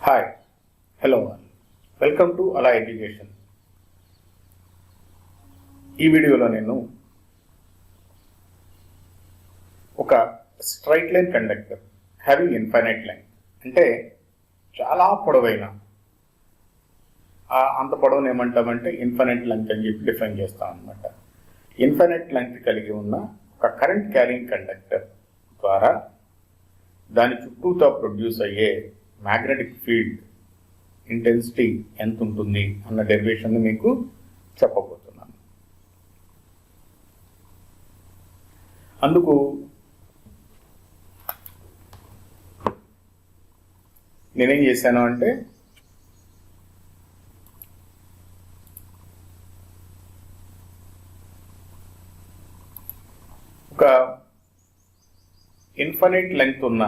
Hi hello welcome to అలా education. ఈ వీడియోలో నేను ఒక straight line conductor having infinite length అంటే చాలా పొడవైన అంత పొడవును ఏమంటామంటే ఇన్ఫైనైట్ లెంగ్త్ అని చెప్పి డిఫైన్ చేస్తాం అనమాట. ఇన్ఫైనైట్ లెంగ్త్ కలిగి ఉన్న ఒక కరెంట్ క్యారింగ్ కండక్టర్ ద్వారా దాని చుట్టూతో ప్రొడ్యూస్ అయ్యే మ్యాగ్నెటిక్ ఫీల్డ్ ఇంటెన్సిటీ ఎంత ఉంటుంది అన్న డెరివేషన్ మీకు చెప్పబోతున్నాను. అందుకు నేనేం చేశాను అంటే ఒక ఇన్ఫైనైట్ లెంగ్త్ ఉన్న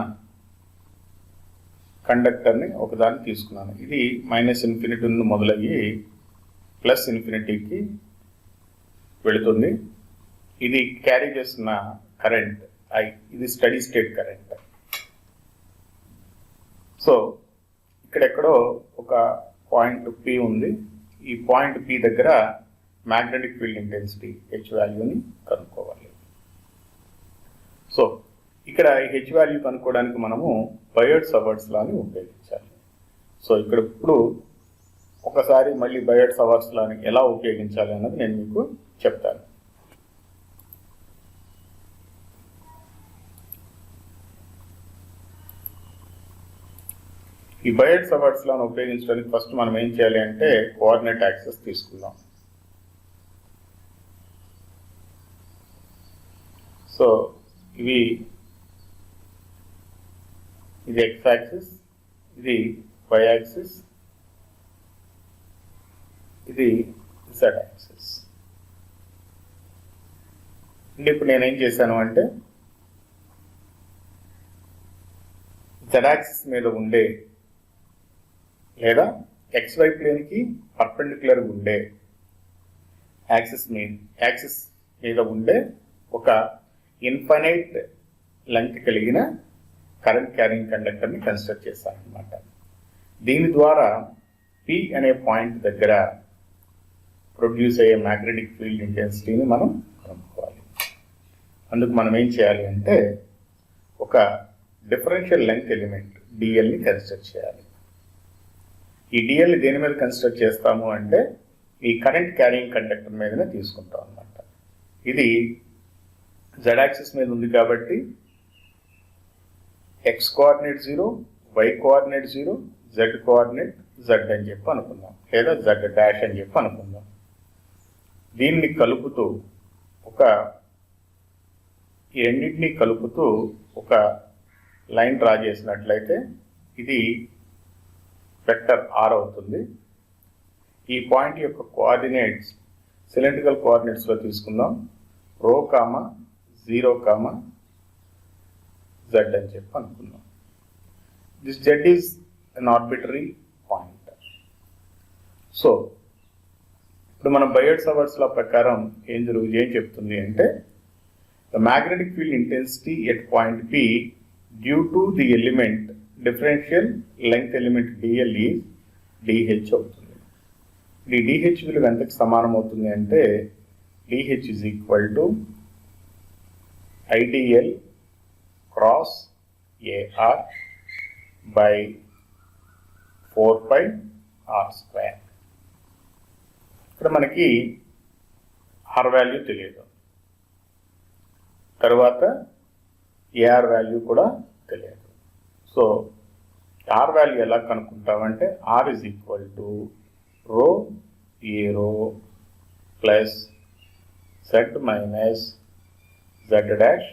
కండక్టర్ని ఒకదాన్ని తీసుకున్నాను. ఇది -ఇన్ఫినిటీ నుండి మొదలయ్యి +ఇన్ఫినిటీకి వెళుతుంది. ఇది క్యారీ చేస్తున్న కరెంట్ I. ఇది స్టడీ స్టేట్ కరెంట్. సో ఇక్కడెక్కడో ఒక పాయింట్ P ఉంది. ఈ పాయింట్ P దగ్గర మ్యాగ్నెటిక్ ఫీల్డ్ ఇంటెన్సిటీ H వాల్యూని కనుక్కోవాలి. సో ఇక్కడ H వాల్యూ కనుక్కోవడానికి మనము బయోట్-సవర్ట్స్ లాని ఉపయోగించాలి. సో ఇక్కడ ఇప్పుడు ఒకసారి మళ్ళీ బయోట్-సవర్ట్స్ లాని ఎలా ఉపయోగించాలి అన్నది నేను మీకు చెప్తాను. ఈ బయోట్-సవర్ట్స్ లాని ఉపయోగించడానికి ఫస్ట్ మనం ఏం చేయాలి అంటే కోఆర్డినేట్ యాక్సెస్ తీసుకుందాం. సో ఇది x యాక్సిస్, ఇది y యాక్సిస్, ఇది z యాక్సిస్. అంటే ఇప్పుడు నేనేం చేశాను అంటే z యాక్సిస్ మీద ఉండే లేదా xy ప్లేన్కి పర్పెండిక్యులర్ ఉండే యాక్సిస్ మీద ఉండే ఒక ఇన్ఫైనైట్ లెంగ్త్ కలిగిన కరెంట్ క్యారింగ్ కండక్టర్ని కన్స్ట్రక్ట్ చేశాను అనమాట. దీని ద్వారా P అనే పాయింట్ దగ్గర ప్రొడ్యూస్ అయ్యే మ్యాగ్నెటిక్ ఫీల్డ్ ఇంటెన్సిటీని మనం కనుక్కోవాలి. అందుకు మనం ఏం చేయాలి అంటే ఒక డిఫరెన్షియల్ లెంగ్త్ ఎలిమెంట్ డిఎల్ని కన్స్ట్రక్ట్ చేయాలి. ఈ డిఎల్ని దేని మీద కన్స్ట్రక్ట్ చేస్తాము అంటే ఈ కరెంట్ క్యారింగ్ కండక్టర్ మీదనే తీసుకుంటాం అనమాట. ఇది z యాక్సిస్ మీద ఉంది కాబట్టి x coordinate 0, y coordinate 0, z coordinate z అని చెప్పి అనుకుందాం, లేదా z డాష్ అని చెప్పి అనుకుందాం. దీన్ని కలుపుతూ ఈ రెండింటినీ కలుపుతూ ఒక లైన్ డ్రా చేసినట్లయితే ఇది వెక్టర్ r అవుతుంది. ఈ పాయింట్ యొక్క కోఆర్డినేట్స్ సిలిండ్రికల్ కోఆర్డినేట్స్లో తీసుకుందాం. ρ, 0, z అని చెప్పి అనుకుందాం. This z is an arbitrary point. So ఇప్పుడు మనం బయోట్-సవర్ట్స్ లా ప్రకారం ఏం చెప్తుంది అంటే the magnetic field intensity at point P due to the element differential length element dl is dH అవుతుంది. ఈ dH విలువ ఎంతకు సమానం అవుతుంది అంటే dH is equal to IDL cross AR by 4πr². ఇక్కడ మనకి R వాల్యూ తెలియదు, తర్వాత AR వాల్యూ కూడా తెలియదు. సో R వాల్యూ ఎలా కనుక్కుంటామంటే R is equal to ρ A plus z minus z dash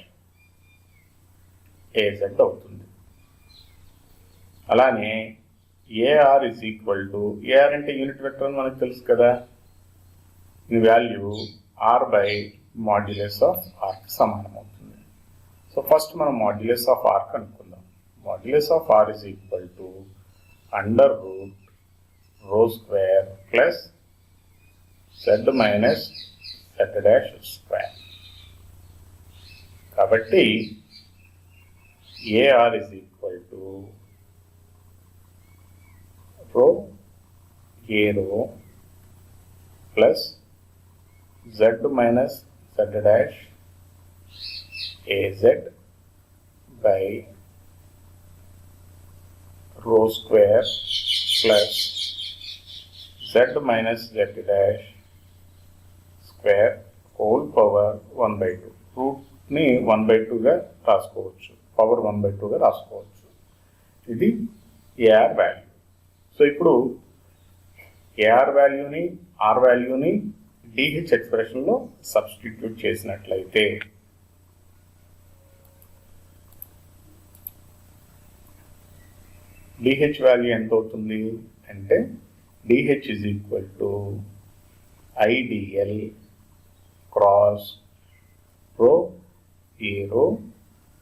AZ అవుతుంది. అలానే AR is equal to AR అంటే యూనిట్ వెక్టర్ అని మనకు తెలుసు కదా. ఈ value R by modulus of R సమానం అవుతుంది. సో ఫస్ట్ మనం మాడ్యులస్ ఆఫ్ R కనుక్కుందాం. Modulus of R is equal to √ρ² plus z minus z dash square. కాబట్టి AR is equal to A row plus Z minus Z dash AZ by row square plus Z minus Z dash square whole power 1/2. రూట్ని 1/2గా రాసుకోవచ్చు, power 1/2గా రాసుకోవచ్చు. ఇది A R value. సో ఇప్పుడు A R వాల్యూని ఆర్ వాల్యూని డిహెచ్ ఎక్స్ప్రెషన్లో సబ్స్టిట్యూట్ చేసినట్లయితే డిహెచ్ వాల్యూ ఎంత అవుతుంది అంటే D H is equal to I D L cross rho A rho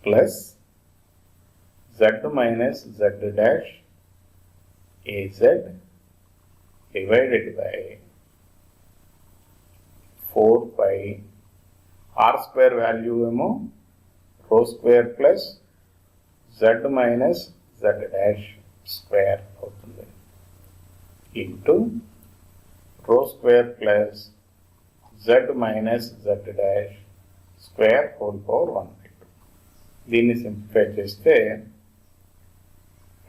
plus Z minus Z dash A Z divided by 4 R square value ఏమో rho square plus Z minus Z dash square అవుతుంది into rho square plus Z minus Z dash square whole power 1/2. దీన్ని simplify చేస్తే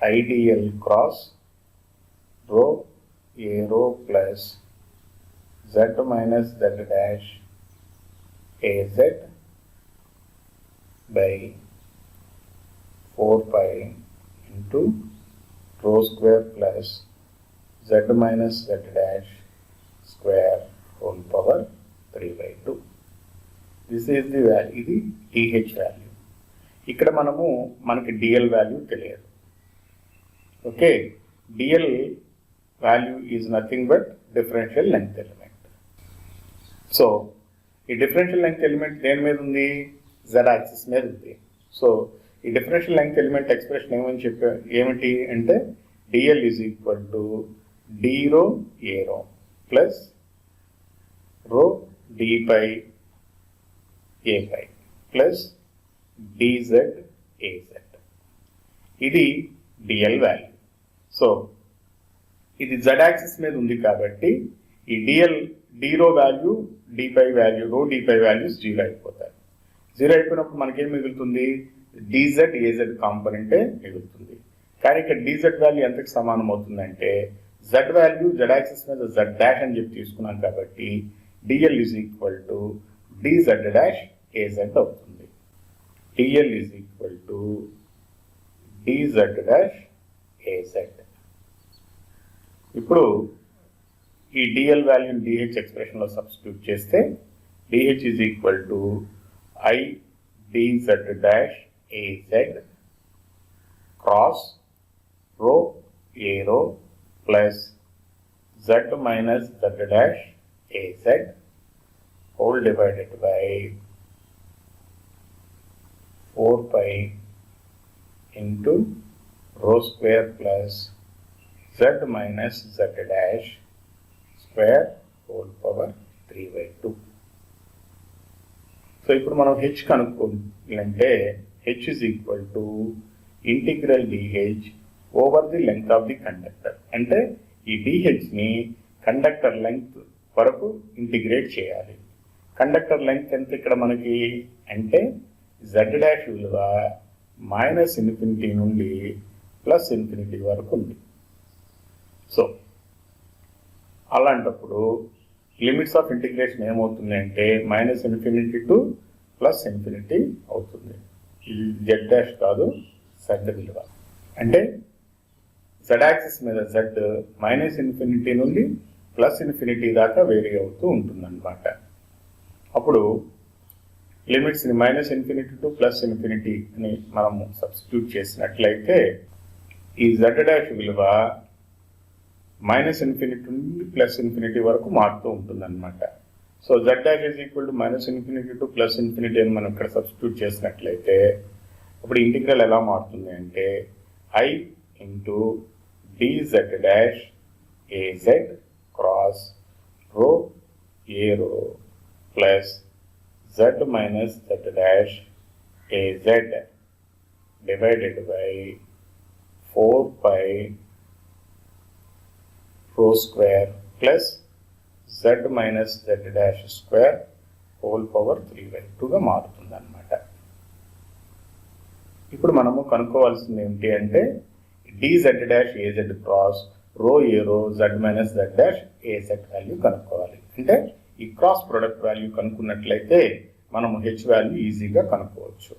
IDL cross rho A rho plus Z minus Z dash a z by 4 into rho square plus z minus z dash square whole power 3/2. This is the value, ఇది DH value. ఇక్కడ మనకి DL value తెలియదు. Okay, DL value is nothing but differential length element. So ఈ differential length element దేని మీద ఉంది? Z axis మీద ఉంది. సో ఈ డిఫరెన్షియల్ లెంగ్త్ ఎలిమెంట్ ఎక్స్ప్రెషన్ ఏమిటి అంటే dl is equal to d rho A rho plus rho d phi a phi plus d z a z. ఇది డిఎల్ వాల్యూ. సో ఇది జెడ్ యాక్సిస్ మీద ఉంది కాబట్టి ఈ d rho value d phi value rho d phi values 0 అయిపోతాయి. 0 అయిపోయినప్పుడు మనకేం మిగులుతుంది? డిజెడ్ ఏజెడ్ కాంపోనెంటే మిగులుతుంది. కానీ ఇక్కడ డిజెడ్ వాల్యూ ఎంతకు సమానం అవుతుందంటే జెడ్ వాల్యూ జెడ్ యాక్సిస్ మీద జెడ్ డాష్ అని చెప్పి తీసుకున్నాం కాబట్టి D L is equal to D Z dash A Z అవుతుంది. D L is equal to D Z dash A Z. ఇప్పుడు ఈ డిఎల్ వాల్యూని డిహెచ్ ఎక్స్ప్రెషన్లో సబ్స్టిట్యూట్ చేస్తే D H is equal to I D Z dash AZ cross rho A rho plus Z minus Z dash AZ whole divided by 4 into rho square plus Z minus Z dash square whole power 3/2. So ఇప్పుడు మనం H కనుక్కోవాలంటే H is equal to integral DH over the length of the conductor. అంటే ఈ DHని conductor length వరకు integrate చేయాలి. Conductor length ఎంత ఇక్కడ మనకి అంటే Z డాష్ విలువ -∞ నుండి +∞ వరకు ఉంది. సో అలాంటప్పుడు లిమిట్స్ ఆఫ్ ఇంటిగ్రేషన్ ఏమవుతుంది అంటే -∞ to +∞ అవుతుంది. ఇది జెడ్ డాష్ కాదు, జెడ్ విలువ. అంటే జెడ్ యాక్సిస్ మీద జెడ్ -∞ నుండి +∞ దాకా వేరీ అవుతూ ఉంటుందన్నమాట. అప్పుడు లిమిట్స్ని -∞ to +∞ అని మనము సబ్స్టిట్యూట్ చేసినట్లయితే ఈ జెడ్ డాష్ విలువ -∞ నుండి +∞ వరకు మారుతూ ఉంటుందన్నమాట. So z dash is equal to -∞ to +∞ అని మనం ఇక్కడ సబ్స్టిట్యూట్ చేసినట్లయితే అప్పుడు ఇంటిగ్రల్ ఎలా మారుతుంది అంటే I into dz dash AZ cross rho A rho plus z minus z dash AZ divided by 4 rho square plus z minus z dash square whole power 3/2గా మారుతుంది అన్నమాట. ఇప్పుడు మనము కనుక్కోవాల్సింది ఏంటి అంటే dz dash az cross rho ఏ రో z minus z dash az value కనుక్కోవాలి. అంటే ఈ క్రాస్ ప్రొడక్ట్ వాల్యూ కనుక్కున్నట్లయితే మనము h వాల్యూ ఈజీగా కనుక్కోవచ్చు.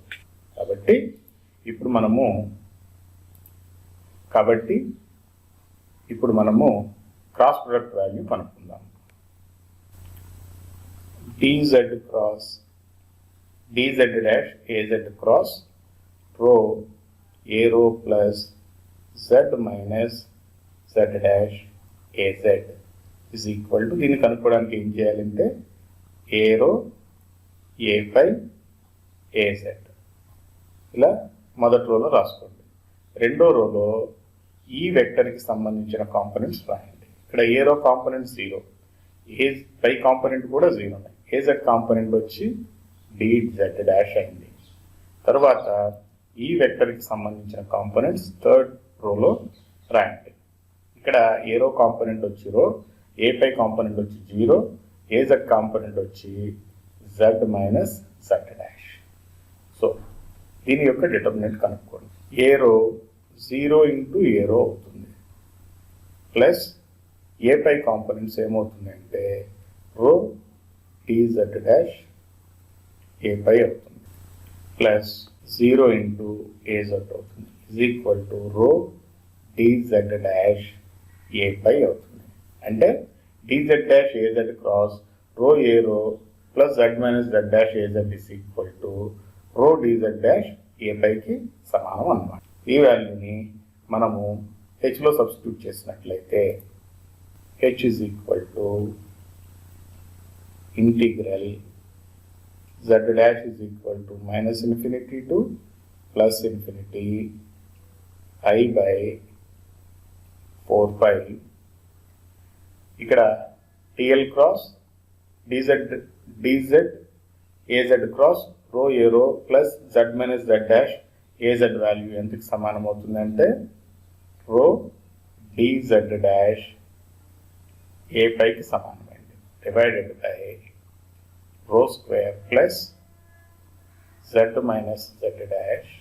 కాబట్టి ఇప్పుడు మనము క్రాస్ ప్రొడక్ట్ వాల్యూ కనుక్కుందాం. dz dash az cross rho A rho plus z minus z dash az is equal to, దీన్ని కనుక్కోవడానికి ఏం చేయాలంటే ఏ రో ఏ పై az ఇలా మొదటి రోలో రాసుకోండి. రెండో రోలో ఈ వెక్టర్కి సంబంధించిన కాంపోనెంట్స్ రాయండి. ఇక్కడ ఏ రో కాంపోనెంట్ 0, ఏ పై కాంపోనెంట్ కూడా 0 ఉన్నాయి. az కాంపోనెంట్ వచ్చి dz డాష్ అయింది. తర్వాత ఈ వెక్టర్కి సంబంధించిన కాంపోనెంట్స్ థర్డ్ రోలో రాయండి. ఇక్కడ ఏ రో కాంపోనెంట్ వచ్చి రో, ఏ పై కాంపోనెంట్ వచ్చి 0, az కాంపోనెంట్ వచ్చి z minus z dash. So దీని యొక్క డిటర్మినెంట్ కనుక్కోండి. ఏ రో 0 ఇంటూ ఏ రో అవుతుంది ప్లస్ ఏ పై కాంపోనెంట్స్ ఏమవుతుంది అంటే రో dz డాష్ ఏ పై అవుతుంది ప్లస్ 0 ఇంటూ az అవుతుంది is equal to rho dz dash a pi అవుతుంది. అంటే dz dash az cross rho A rho plus z minus z dash az is equal to rho dz dash a పైకి సమానం అన్నమాట. ఈ వాల్యూని మనము హెచ్లో సబ్స్టిట్యూట్ చేసినట్లయితే h is equal to integral z dash is equal to minus infinity to plus infinity i by 4π. ఇక్కడ dl cross dz az cross rho ఏ rho plus z minus z dash az value ఎంతకి సమానం అవుతుందంటే rho dz dash a పైకి సమానమైంది divided by rho square plus z minus z dash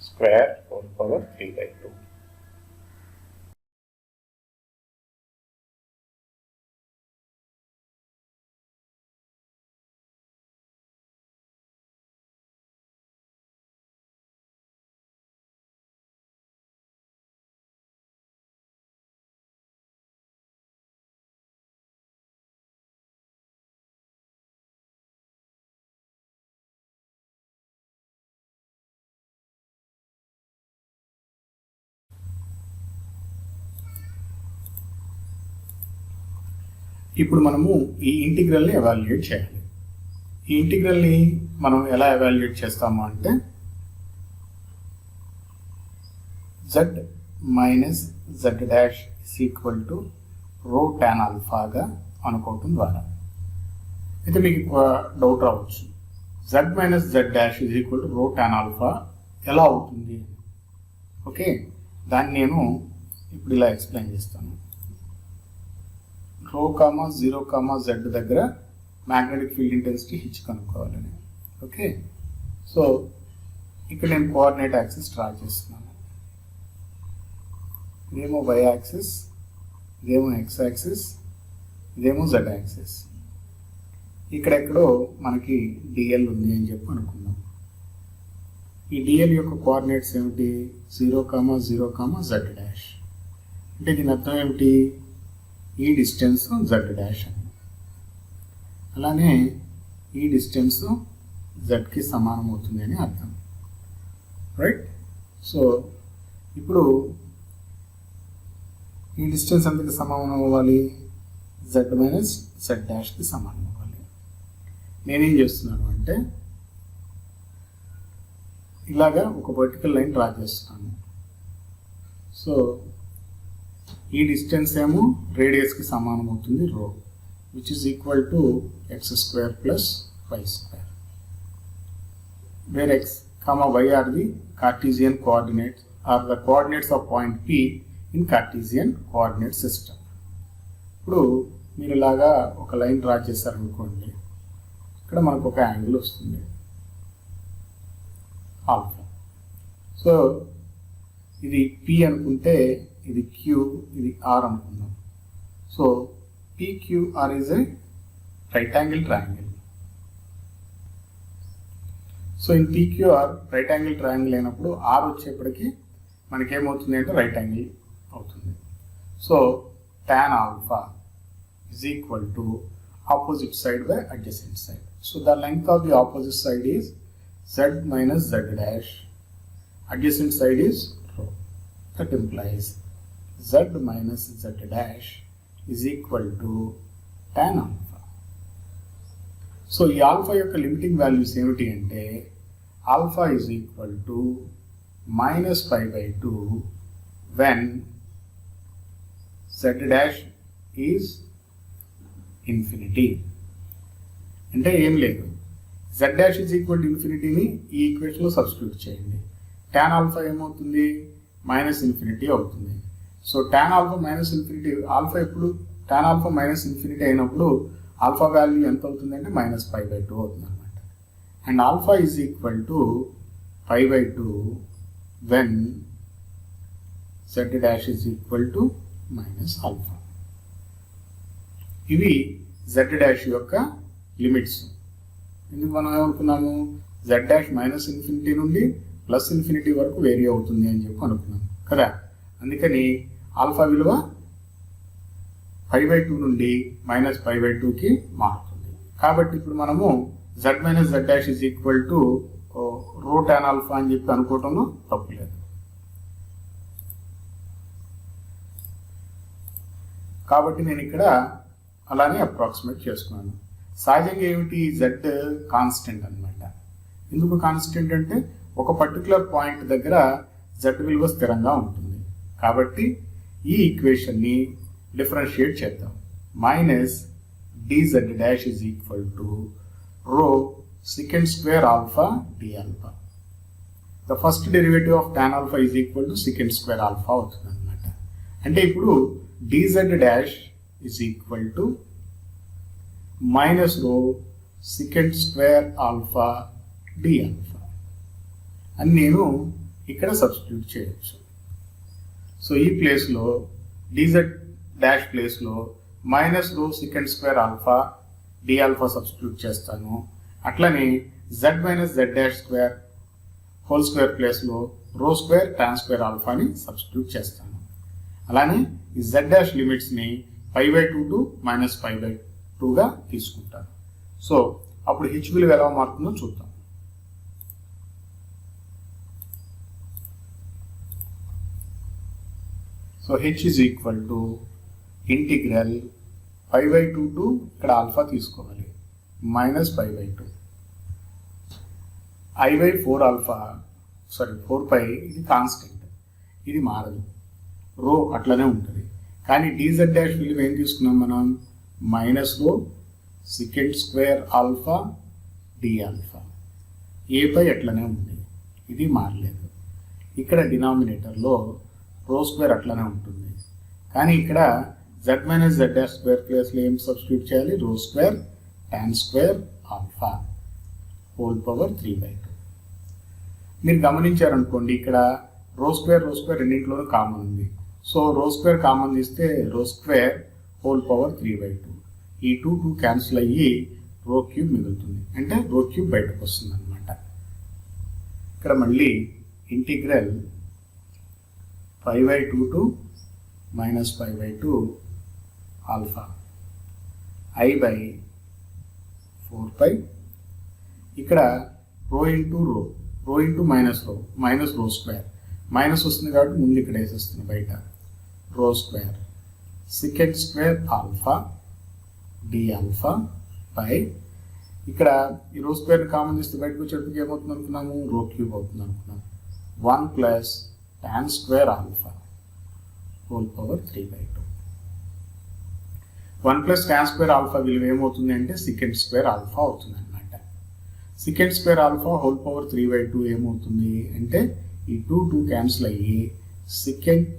square whole power 3/2. ఇప్పుడు మనము ఈ ఇంటిగ్రల్ని evaluate చేయాలి. ఈ ఇంటిగ్రల్ని మనం ఎలా ఎవాల్యుయేట్ చేస్తాము అంటే z minus z dash is equal to రో టాన్ ఆల్ఫాగా అనుకోవటం ద్వారా. అయితే మీకు డౌట్ రావచ్చు, z minus z dash is equal to రో టాన్ ఆల్ఫా ఎలా అవుతుంది? ఓకే, దాన్ని నేను ఇప్పుడు ఇలా ఎక్స్ప్లెయిన్ చేస్తాను. రో కామా 0 కామా z దగ్గర మ్యాగ్నెటిక్ ఫీల్డ్ ఇంటెన్సిటీ h కనుక్కోవాలని. ఓకే, సో ఇక్కడ నేను కోఆర్డినేట్ యాక్సిస్ డ్రా చేస్తున్నాను. ఇదేమో y యాక్సిస్, ఇదేమో x యాక్సిస్, ఇదేమో z యాక్సిస్. ఇక్కడెక్కడో మనకి dl ఉంది అని చెప్పి అనుకుందాం. ఈ dl యొక్క కోఆర్డినేట్స్ ఏమిటి? 0 కామా 0 కామా z డాష్. అంటే దీని అర్థం ఏమిటి? ఈ డిస్టెన్స్ z డాష్ అని. అలానే ఈ డిస్టెన్స్ zకి సమానం అవుతుంది అని అర్థం, రైట్? సో ఇప్పుడు ఈ డిస్టెన్స్ ఎంతకి సమానం అవ్వాలి? z మైనస్ z డాష్కి సమానం అవ్వాలి. నేనేం చేస్తున్నాను అంటే ఇలాగా ఒక వర్టికల్ లైన్ డ్రా చేస్తున్నాను. సో ఈ డిస్టెన్స్ ఏమో రేడియస్కి సమానం అవుతుంది rho, which is equal to x square plus y square, where x, y are the Cartesian coordinates or the coordinates of point P in Cartesian coordinate system. ఇప్పుడు మీరు ఇలాగా ఒక లైన్ డ్రా చేశారనుకోండి, ఇక్కడ మనకు ఒక యాంగిల్ వస్తుంది ఆల్ఫా. సో ఇది పి అనుకుంటే ఇది క్యూ, ఇది ఆర్ అనుకుందాం. So PQR is a right angle triangle. So in PQR right angle triangle అయినప్పుడు R వచ్చేప్పటికి మనకేమవుతుంది అంటే రైట్ యాంగిల్ అవుతుంది. So tan alpha is equal to opposite side by adjacent side. So the length of the opposite side is Z minus Z dash. Adjacent side is rho. That implies Z minus Z dash is equal to tan alpha. So ఈ alpha యొక్క limiting values ఏమిటి అంటే alpha is equal to -π/2 when z dash is infinity. అంటే ఏం లేదు, z dash is equal to ఇన్ఫినిటీని ఈ ఈక్వేషన్లో సబ్స్టిట్యూట్ చేయండి. tan ఆల్ఫా ఏమవుతుంది, -∞ అవుతుంది. సో tan ఆల్ఫా -∞, ఆల్ఫా ఎప్పుడు tan ఆల్ఫా -∞ అయినప్పుడు ఆల్ఫా వాల్యూ ఎంత అవుతుంది అంటే -π/2 అవుతుంది అనమాట. And alpha is equal to π/2 when z dash is equal to -alpha. ఇవి z డాష్ యొక్క లిమిట్స్. ఎందుకు మనం ఏమనుకున్నాము, z డాష్ -∞ నుండి +∞ వరకు వేరీ అవుతుంది అని చెప్పి అనుకున్నాం కదా. అందుకని ఆల్ఫా విలువ π/2 నుండి -π/2కి మారుతుంది. కాబట్టి ఇప్పుడు మనము z minus z dash is equal to రో టాన్ ఆల్ఫా అని చెప్పి అనుకోవటంలో తప్పు లేదు. కాబట్టి నేను ఇక్కడ అలానే అప్రాక్సిమేట్ చేసుకున్నాను. సహజంగా ఏమిటి, z కాన్స్టెంట్ అనమాట. ఎందుకు కాన్స్టెంట్ అంటే ఒక పర్టికులర్ పాయింట్ దగ్గర z విలువ స్థిరంగా ఉంటుంది. కాబట్టి ఈ ఈక్వేషన్ని డిఫరెన్షియేట్ చేద్దాం. -dz dash is equal to రో secant square alpha d alpha. The first derivative of tan alpha is equal to secant square alpha అవుతుంది అనమాట. అంటే ఇప్పుడు dz dash is equal to -rho secant square alpha d alpha అని నేను ఇక్కడ substitute చేయొచ్చు. So ఈ ప్లేస్లో dz డాష్ ప్లేస్లో -rho secant square alpha d alpha substitute చేస్తాను. అట్లనే z minus z dash square whole square ప్లేస్లో రో స్క్వేర్ టాన్ స్క్వేర్ ఆల్ఫాని సబ్స్టిట్యూట్ చేస్తాను. అలానే ఈ z డాష్ లిమిట్స్ని π/2 టు -π/2గా తీసుకుంటాను. సో అప్పుడు h విలువ ఎలా మారుతుందో చూద్దాం. So h is equal to integral π/2 to ఇక్కడ ఆల్ఫా తీసుకోవాలి -π/2 i/4 ఆల్ఫా 4π ఇది కాన్స్టెంట్, ఇది మారదు, రో అట్లనే ఉంటుంది. కానీ dz డాష్ విలువ ఏం తీసుకున్నాం మనం, -rho secant square alpha d alpha. a/π అట్లనే ఉంది, ఇది మారలేదు. ఇక్కడ డినామినేటర్లో రో స్క్వేర్ అట్లనే ఉంటుంది. కానీ ఇక్కడ z minus z dash square ప్లేస్లో ఏం సబ్స్టిట్యూట్ చేయాలి, రో square tan square alpha whole power 3/2. మీరు గమనించారనుకోండి, ఇక్కడ రో స్క్వేర్ రెండింటిలోనూ కామన్ ఉంది. సో రో స్క్వేర్ కామన్ తీస్తే రో స్క్వేర్ హోల్ పవర్ 3/2. ఈ 2 క్యాన్సిల్ అయ్యి రో క్యూబ్ మిగులుతుంది, అంటే రో క్యూబ్ బయటకు వస్తుంది అనమాట. ఇక్కడ మళ్ళీ ఇంటిగ్రల్ π/2 టు -π/2 ఆల్ఫా i/4π. ఇక్కడ rho into rho square, minus వస్తుంది కాబట్టి ముందు ఇక్కడ వేసేస్తుంది బయట, rho square secant square alpha d alpha by, ఇక్కడ ఈ రో స్క్వేర్ కామన్ చేస్తే బయటకు వచ్చేటప్పటికి ఏమవుతుంది అనుకున్నాము, రో క్యూబ్ అవుతుంది అనుకున్నాము. 1 plus tan square alpha whole power 3/2. 1 plus tan square alpha విలువ ఏమవుతుంది అంటే secant స్క్వేర్ ఆల్ఫా అవుతుంది అనమాట. secant square alpha whole power 3/2 ఏమవుతుంది అంటే ఈ 2 క్యాన్సిల్ అయ్యి secant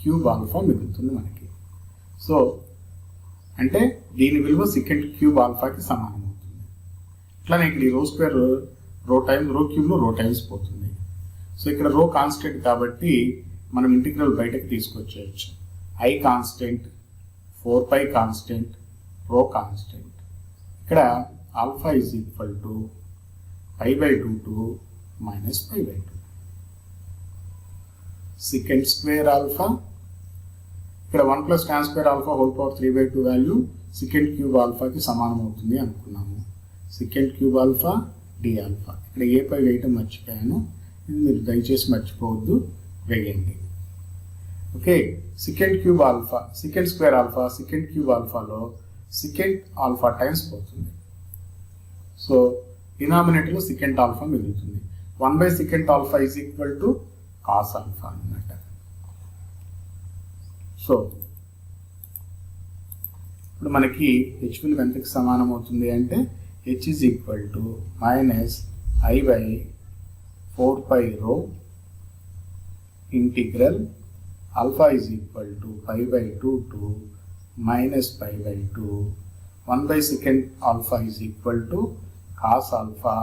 క్యూబ్ ఆల్ఫా మిగులుతుంది మనకి. సో అంటే దీని విలువ సెకండ్ క్యూబ్ ఆల్ఫాకి సమానం అవుతుంది. ఇట్లానే ఇక్కడ ఈ రో స్క్వేర్ రో క్యూబ్లో రో టైమ్స్ పోతుంది. సో ఇక్కడ రో కాన్స్టెంట్ కాబట్టి మనం ఇంటిగ్రల్ బయటకు తీసుకొచ్చేయచ్చు. I constant, 4π constant, rho constant. ఇక్కడ alpha is equal to π/2 to -π/2. Secant square alpha, ఇక్కడ 1 + tan square alpha whole power 3/2 value secant cube ఆల్ఫాకి సమానం అవుతుంది అనుకున్నాము. Secant cube alpha d alpha. ఇక్కడ ఏ పై వేయటం మర్చిపోయాను, ఇది మీరు దయచేసి మర్చిపోవద్దు, వేయండి. Okay, secant cube alpha, secant square alpha, secant cube ఆల్ఫాలో సెకండ్ ఆల్ఫా టైమ్స్ పోతుంది. సో డినామినేటర్లో సెకండ్ ఆల్ఫా మిగులుతుంది. 1/second alpha is equal to cos alpha అన్నమాట. సో ఇప్పుడు మనకి హెచ్ విలువ ఎంతకి సమానం అవుతుంది అంటే H is equal to -i/4π rho integral alpha is equal to π/2 to -π/2. 1/second alpha is equal to cos alpha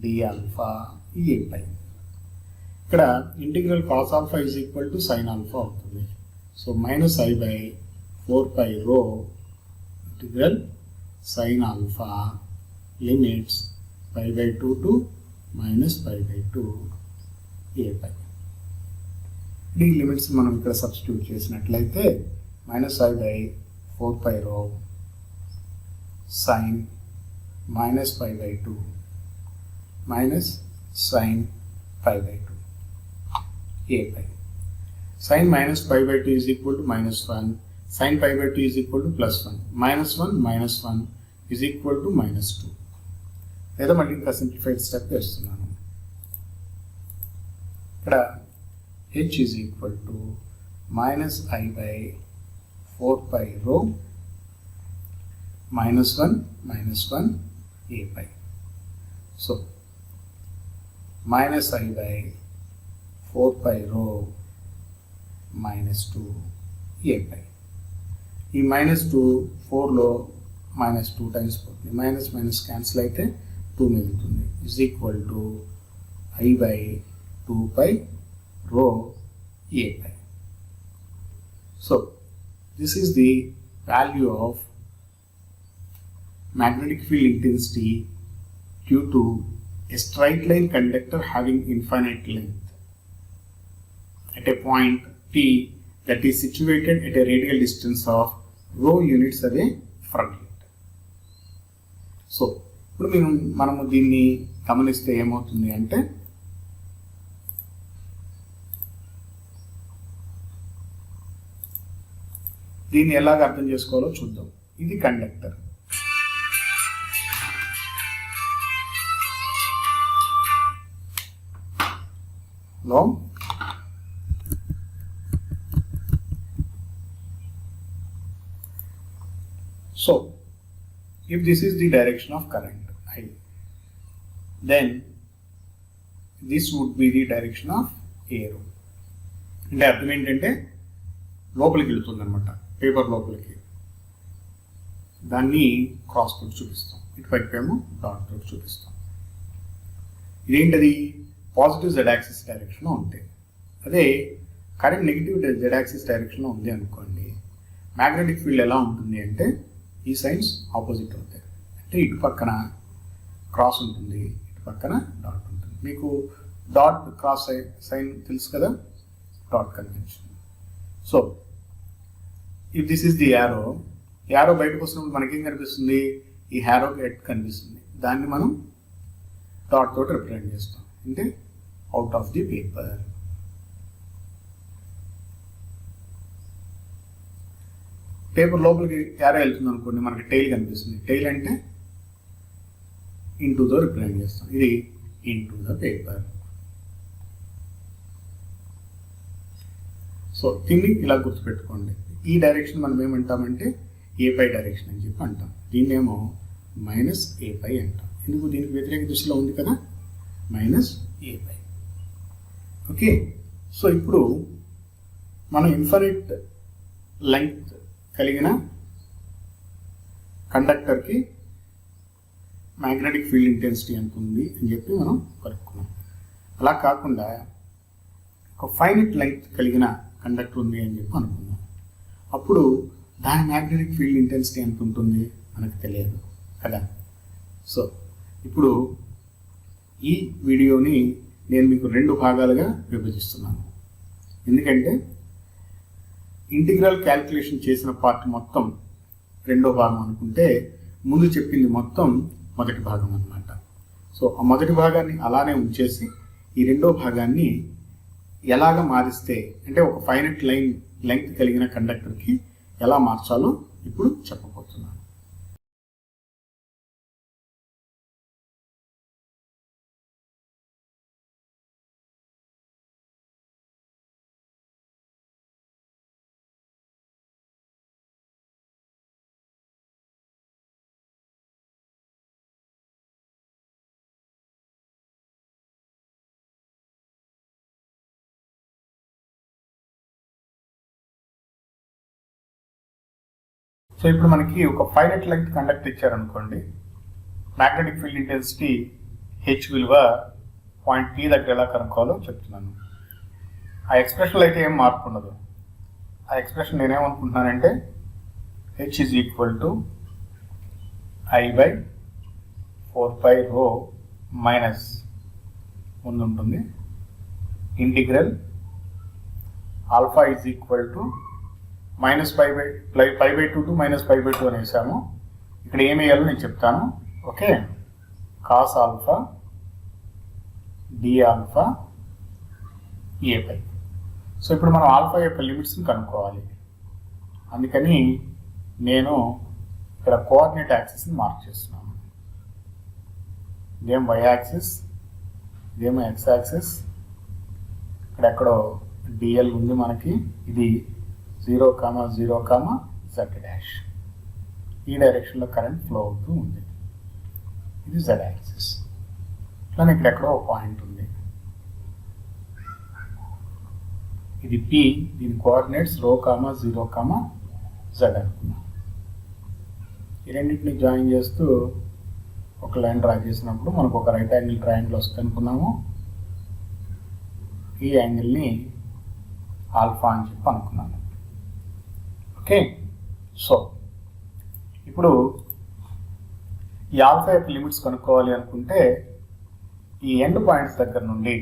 d alpha ఏ/π. ఇక్కడ integral cos alpha is equal to sine alpha అవుతుంది. So -i/4π rho integral sine alpha limits π/2 to -π/2 ఏ/π. ఈ limits మనం ఇక్కడ substitute చేసినట్లయితే -i/4π rho sine -π/2 sin π/2 a/π. Sin -π/2 is equal to -1. Sin π/2 is equal to +1. -1 is equal to -2. లేదా మళ్ళీ ఇంకా simplified step వేస్తున్నాను. ఇక్కడ h is equal to -i/4π రో -1 a/π. సో -i/4π రో -2 a/π. ఈ -2 4లో -2 టైమ్స్ పోతుంది. మైనస్ క్యాన్సిల్ అయితే 2 మిగులుతుంది. ఇజ్ ఈక్వల్ టు i/2π రో a/π. So this is the value of magnetic field intensity due to a straight line conductor having infinite length at a point P that is situated at a radial distance of rho units away from it. So ఇప్పుడు మనము దీన్ని గమనిస్తే ఏమవుతుంది అంటే దీన్ని ఎలాగ అర్థం చేసుకోవాలో చూద్దాం. ఇది conductor. No. So, if this is the direction of current I, then this would be the direction of arrow. అంటే అర్థం ఏంటంటే లోపలికి వెళ్తుంది అనమాట, పేపర్ లోపలికి. దాన్ని క్రాస్ తోటి చూపిస్తాం, ఇటువైపు ఏమో డాట్ తోటి చూపిస్తాం. ఇదేంటది? పాజిటివ్ జెడ్ యాక్సిస్ డైరెక్షన్లో ఉంటాయి. అదే కరెంట్ నెగిటివ్ జెడ్ యాక్సిస్ డైరెక్షన్లో ఉంది అనుకోండి, మ్యాగ్నెటిక్ ఫీల్డ్ ఎలా ఉంటుంది అంటే ఈ సైన్స్ ఆపోజిట్ అవుతాయి. అంటే ఇటు పక్కన క్రాస్ ఉంటుంది, ఇటు పక్కన డాట్ ఉంటుంది. మీకు డాట్ క్రాస్ సైన్ తెలుసు కదా, dot convention. So if this is the arrow బయటకు వస్తున్నప్పుడు మనకేం కనిపిస్తుంది? ఈ హ్యారో గెట్ కనిపిస్తుంది. దాన్ని మనం డాట్ తోటి రిప్రజెంట్ చేస్తాం, అంటే out of the paper. Paper లోపలికి యారో వెళ్తుంది అనుకోండి, మనకి టైల్ కనిపిస్తుంది. టైల్ అంటే ఇంటూ తో రిప్రజెంట్ చేస్తాం. ఇది ఇంటూ ద పేపర్. సో దీన్ని ఇలా గుర్తుపెట్టుకోండి. ఈ డైరెక్షన్ మనం ఏమంటామంటే a/π డైరెక్షన్ అని చెప్పి అంటాం. దీన్నేమో -a/π అంటాం. ఎందుకు? దీనికి వ్యతిరేక దిశలో ఉంది కదా, -a/π. ఓకే, సో ఇప్పుడు మనం ఇన్ఫినిట్ లెంగ్త్ కలిగిన కండక్టర్కి మ్యాగ్నెటిక్ ఫీల్డ్ ఇంటెన్సిటీ ఎంత ఉంది అని చెప్పి మనం కనుక్కున్నాం. అలా కాకుండా ఒక ఫైనైట్ లెంగ్త్ కలిగిన కండక్టర్ ఉంది అని చెప్పి అనుకున్నాం. అప్పుడు దాని మ్యాగ్నెటిక్ ఫీల్డ్ ఇంటెన్సిటీ ఎంత ఉంటుంది మనకు తెలియదు కదా. సో ఇప్పుడు ఈ వీడియోని నేను మీకు 2 భాగాలుగా విభజిస్తున్నాను. ఎందుకంటే ఇంటిగ్రల్ క్యాల్కులేషన్ చేసిన పార్ట్ మొత్తం 2వ భాగం అనుకుంటే ముందు చెప్పింది మొత్తం మొదటి భాగం అన్నమాట. సో ఆ మొదటి భాగాన్ని అలానే ఉంచేసి ఈ 2వ భాగాన్ని ఎలాగ మారిస్తే అంటే ఒక ఫైనైట్ లెంగ్త్ కలిగిన కండక్టర్కి ఎలా మార్చాలో ఇప్పుడు చెప్పబోతున్నాను. సో ఇప్పుడు మనకి ఒక ఫైనైట్ లెంగ్త్ కండక్టర్ ఇచ్చారనుకోండి, మ్యాగ్నెటిక్ ఫీల్డ్ ఇంటెన్సిటీ హెచ్ విలువ పాయింట్ పి దగ్గర ఎలా కనుక్కోవాలో చెప్తున్నాను. ఆ ఎక్స్ప్రెషన్లో అయితే ఏం మార్పు ఉండదు. ఆ ఎక్స్ప్రెషన్ నేనేమనుకుంటున్నానంటే h is equal to I/4πρ minus ముందు ఉంటుంది integral alpha is equal to -π/2 to -π/2 అని వేసాము. ఇక్కడ ఏమి వేయాలో నేను చెప్తాను. Okay, cos alpha d alpha a/. So ఇప్పుడు మనం ఆల్ఫా యొక్క లిమిట్స్ని కనుక్కోవాలి. అందుకని నేను ఇక్కడ కోఆర్డినేట్ యాక్సిస్ని మార్క్ చేస్తున్నాను. ఇదేం వై యాక్సిస్, ఇదేమో ఎక్స్ యాక్సిస్. ఇక్కడ ఎక్కడో డిఎల్ ఉంది మనకి. ఇది 0, 0, z'. ఈ డైరెక్షన్లో కరెంట్ ఫ్లో అవుతూ ఉంది. ఇది z యాక్సిస్. ఇట్లానే ఇక్కడ ఎక్కడో ఒక పాయింట్ ఉంది. ఇది P, దీని కోఆర్డినేట్స్ ρ, 0, z అనుకున్నాం. ఈ రెండింటిని జాయిన్ చేస్తూ ఒక లైన్ డ్రా చేసినప్పుడు మనకు ఒక రైట్ యాంగిల్ ట్రయాంగిల్ వస్తుంది అనుకున్నాము. ఈ యాంగిల్ని ఆల్ఫా అని చెప్పి అనుకున్నాను. ఓకే, సో ఇప్పుడు ఈ ఆల్ఫా యొక్క లిమిట్స్ కనుక్కోవాలి అనుకుంటే ఈ ఎండ్ పాయింట్స్ దగ్గర నుండి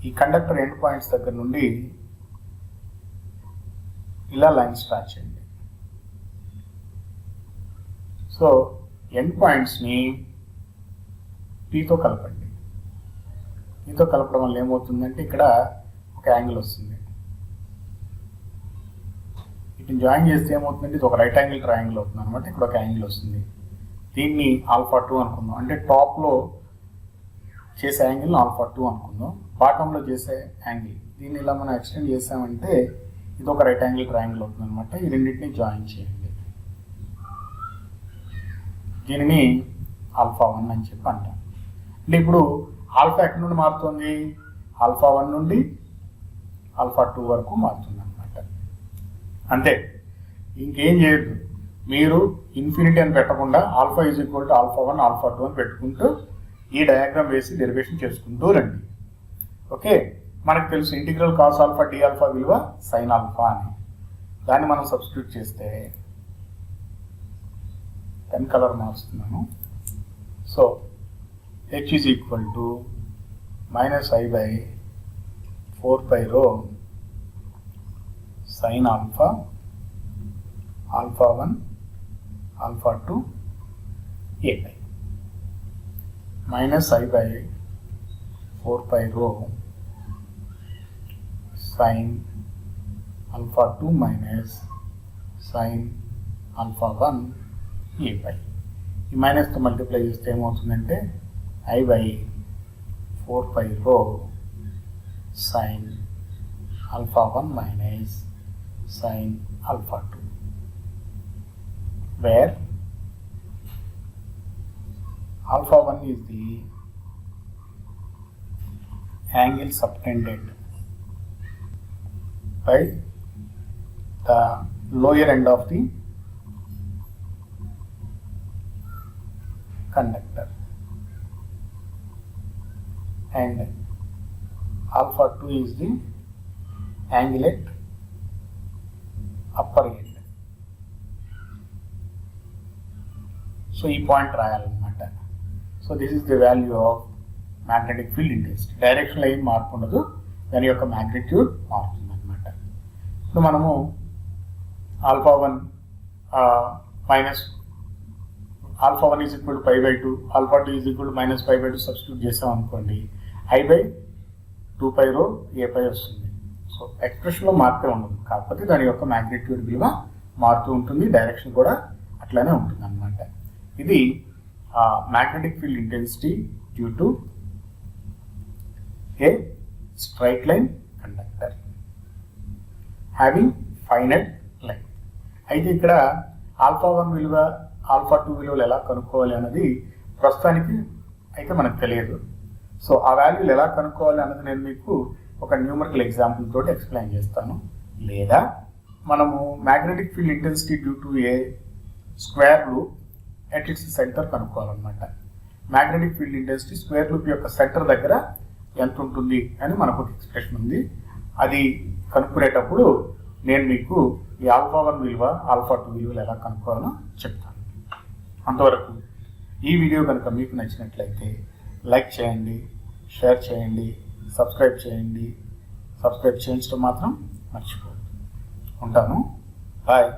ఈ కండక్టర్ ఎండ్ పాయింట్స్ దగ్గర నుండి ఇలా లైన్స్ డ్రా చేయండి. సో ఎండ్ పాయింట్స్ని పీతో కలపండి. పీతో కలపడం వల్ల ఏమవుతుందంటే ఇక్కడ ఒక యాంగిల్ వస్తుంది. వీటిని జాయిన్ చేస్తే ఏమవుతుందంటే ఇది ఒక రైట్ యాంగిల్ ట్రయాంగిల్ అవుతుంది అనమాట. ఇక్కడ ఒక యాంగిల్ వస్తుంది. దీన్ని α2 అనుకుందాం. అంటే టాప్లో చేసే యాంగిల్ని α2 అనుకుందాం. బాటంలో చేసే యాంగిల్ దీన్ని ఇలా మనం ఎక్స్టెండ్ చేసామంటే ఇది ఒక రైట్ యాంగిల్ ట్రయాంగిల్ అవుతుంది అనమాట. ఈ రెండింటిని జాయిన్ చేయండి. దీనిని α1 అని చెప్పి అంటాం. అంటే ఇప్పుడు ఆల్ఫా ఎక్కడి నుండి మారుతుంది? α1 నుండి α2 వరకు మారుతుంది అనమాట. అంతే, ఇంకేం చేయొద్దు. మీరు ఇన్ఫినిటీ అని పెట్టకుండా ఆల్ఫా ఈజ్ ఈక్వల్ టు α1, α2 అని పెట్టుకుంటూ ఈ డయాగ్రామ్ వేసి డెరివేషన్ చేసుకుంటూ రండి. ఓకే, మనకు తెలుసు integral cos alpha d alpha విలువ సైన్ ఆల్ఫా అని. దాన్ని మనం సబ్స్టిట్యూట్ చేస్తే పెన్ కలర్ మారుస్తున్నాను. So h is equal to -I/4πρ sin alpha α1 α2 a/. -I/4πρ sin α2 minus sin α1 a/. ఈ మైనస్తో మల్టిప్లై చేస్తే ఏమవుతుందంటే I/4πρ sin α1 minus sin α2, where α1 is the angle subtended by the lower end of the conductor, and alpha 2 is the angle at upper end. So ఈ point రాయాలన్నమాట. So this is the value of magnetic field intensity. డైరెక్షన్లో ఏం మార్పు ఉండదు, దాని యొక్క magnitude మారుతుంది అనమాట. ఇప్పుడు మనము alpha 1 minus alpha 1 is equal to pi by 2, alpha 2 is equal to minus pi by 2 substitute చేసాం అనుకోండి, ఐ బై 2 పై రో ఏ పై వస్తుంది. సో ఎక్స్ప్రెషన్లో మార్పే ఉండదు, కాకపోతే దాని యొక్క మ్యాగ్నిట్యూడ్ విలువ మారుతూ ఉంటుంది, డైరెక్షన్ కూడా అట్లానే ఉంటుంది అన్నమాట. ఇది magnetic field intensity due to a straight line conductor having finite line. అయితే ఇక్కడ ఆల్ఫా 1 విలువ ఆల్ఫా 2 విలువలు ఎలా కనుక్కోవాలి అన్నది ప్రస్తుతానికి అయితే మనకు తెలియదు. సో ఆ వాల్యూలు ఎలా కనుక్కోవాలి అన్నది నేను మీకు ఒక న్యూమరికల్ ఎగ్జాంపుల్ తోటి ఎక్స్ప్లెయిన్ చేస్తాను. లేదా మనము magnetic field intensity due to a square loop at its centre కనుక్కోవాలన్నమాట. Magnetic field intensity square loop యొక్క సెంటర్ దగ్గర ఎంత ఉంటుంది అని మనకు ఒక ఎక్స్ప్రెషన్ ఉంది. అది కనుక్కునేటప్పుడు నేను మీకు ఈ ఆల్ఫా 1 విలువ ఆల్ఫా 2 విలువలు ఎలా కనుక్కోవాలో చెప్తాను. అంతవరకు ఈ వీడియో కనుక మీకు నచ్చినట్లయితే లైక్ చేయండి, షేర్ చేయండి, సబ్స్క్రైబ్ చేయండి. సబ్స్క్రైబ్ చేయించడం మాత్రం మర్చిపోవద్దు. ఉంటాను. బాయ్.